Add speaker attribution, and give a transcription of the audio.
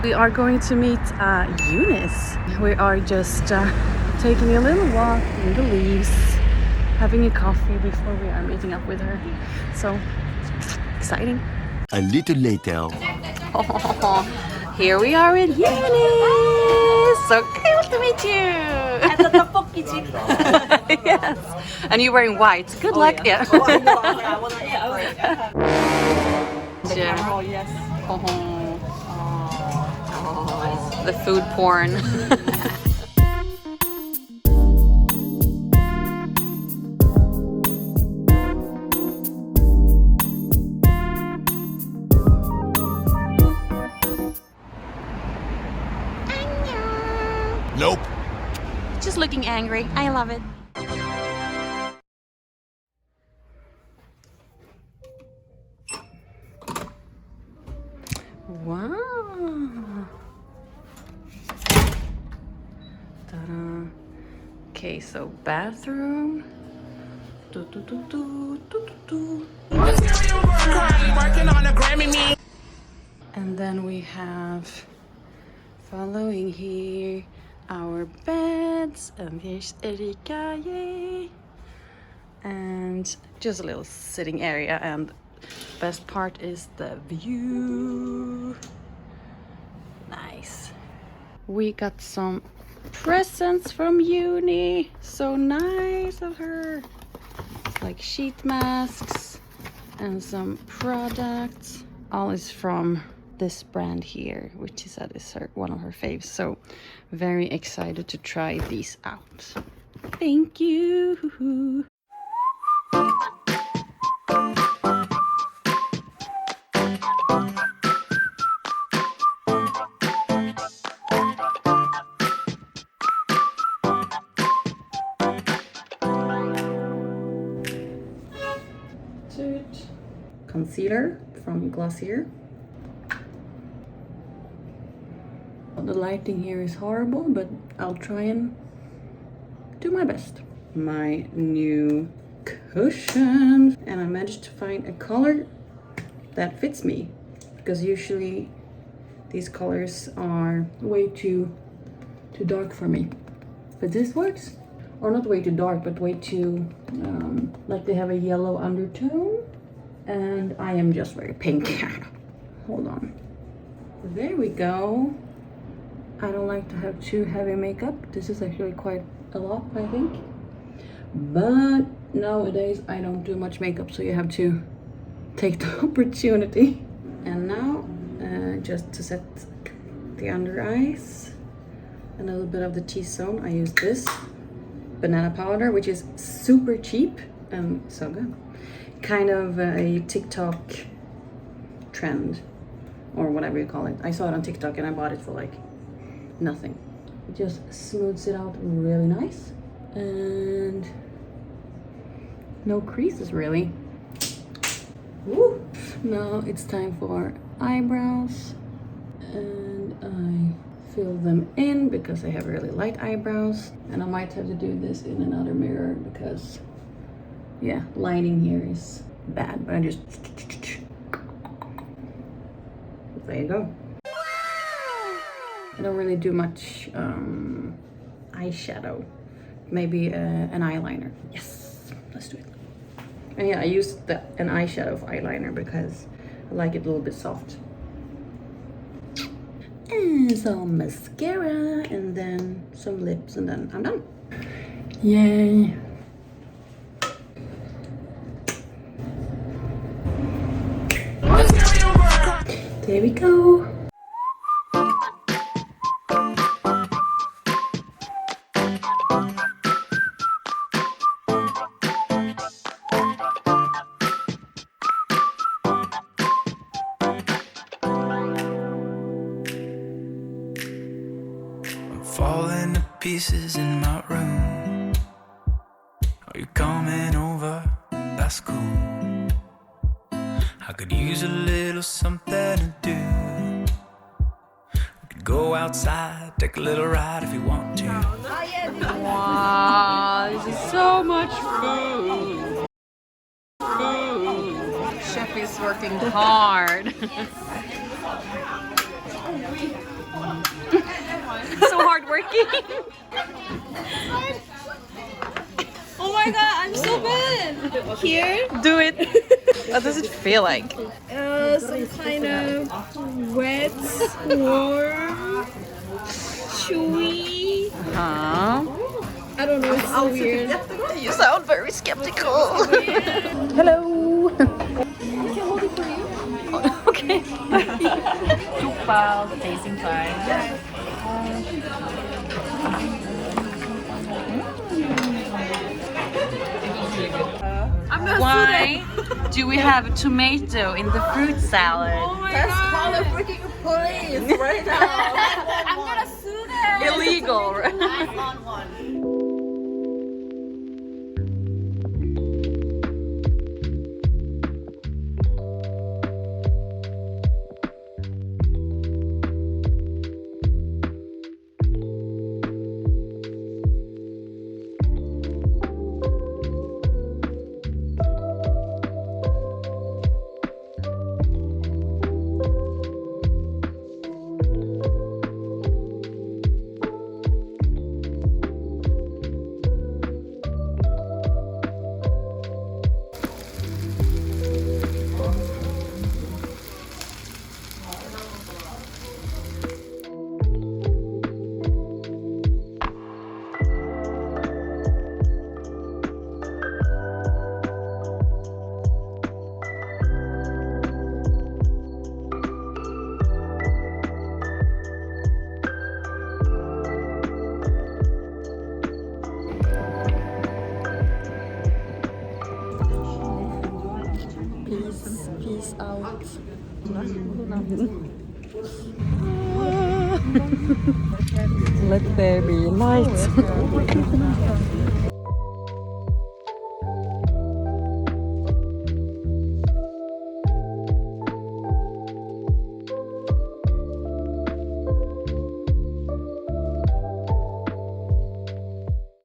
Speaker 1: We are going to meet Eunice. We are just taking a little walk in the leaves, having a coffee before we are meeting up with her. So exciting.
Speaker 2: A little later.
Speaker 1: Here we are in Eunice. So cool to meet you.
Speaker 3: At the tteokbokki 집.
Speaker 1: Yes. And you're wearing white. Good luck. Yeah. Yeah.
Speaker 3: Oh yes.
Speaker 1: The food porn.
Speaker 2: Nope.
Speaker 1: Just looking angry. I love it. Wow. Ta-da. Okay, so bathroom. And then we have, following here, our beds, and here's Erika, yay! And just a little sitting area, and best part is the view. Nice. We got some presents from Uni. So nice of her. Like sheet masks and some products. All is from this brand here, which she said is one of her faves. So very excited to try these out. Thank you. Concealer from Glossier. The lighting here is horrible, but I'll try and do my best. My new cushion, and I managed to find a color that fits me, because usually these colors are way too dark for me, but this works. Or not way too dark, but way too like they have a yellow undertone, and I am just very pink. Hold on, there we go. I don't like to have too heavy makeup. This is actually quite a lot, I think, but nowadays I don't do much makeup, so you have to take the opportunity. And now just to set the under eyes and a little bit of the T-zone, I use this banana powder, which is super cheap and so good. Kind of a TikTok trend, or whatever you call it. I saw it on TikTok and I bought it for like nothing. It just smooths it out really nice, and no creases really. Woo! Now it's time for eyebrows, and I fill them in because I have really light eyebrows, and I might have to do this in another mirror because yeah, lighting here is bad, but I just, there you go. I don't really do much eyeshadow, maybe an eyeliner. Yes, let's do it. And yeah, I used an eyeshadow eyeliner because I like it a little bit soft. And some mascara, and then some lips, and then I'm done. Yay. There we go.
Speaker 4: Falling to pieces in my room. Are you coming over? That's cool. I could use a little something to do. We could go outside, take a little ride if you want to.
Speaker 1: Wow, this is so much food. Chef is working hard. So hardworking.
Speaker 3: Oh my god, I'm so bad. Here,
Speaker 1: Do it. What does it feel like?
Speaker 3: some kind of wet, warm, chewy. I don't know, it's so weird.
Speaker 1: You sound very skeptical. Hello. Okay.
Speaker 3: Jukbal, tasting time.
Speaker 1: Why do we have a tomato in the fruit salad?
Speaker 3: Call the freaking police right now. I'm gonna sue them.
Speaker 1: Illegal, right?
Speaker 3: I'm on one.
Speaker 1: Peace out. Let there be light.